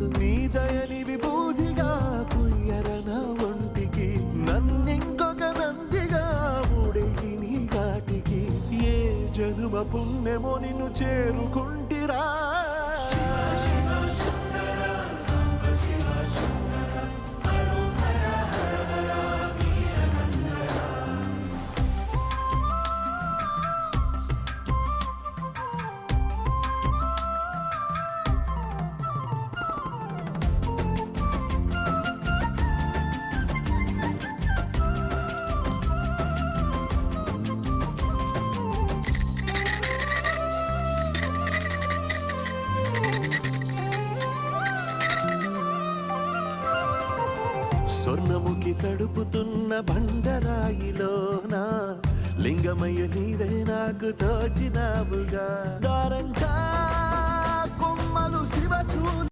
నాకు నీ దయని విభూతిగా పుయ్యరన ఒంటికి నన్నింకొక నందిగా ఊడేయి నీ ఘాటికి ఏ జనుమ పుణ్యమో నిన్ను చేరుకుంటిరా స్వర్ణముఖి తడుపుతున్న బండరాయిలోన లింగమయ్య నీవే నాకు తోచినావుగా దారంటా కొమ్మలు శివశూల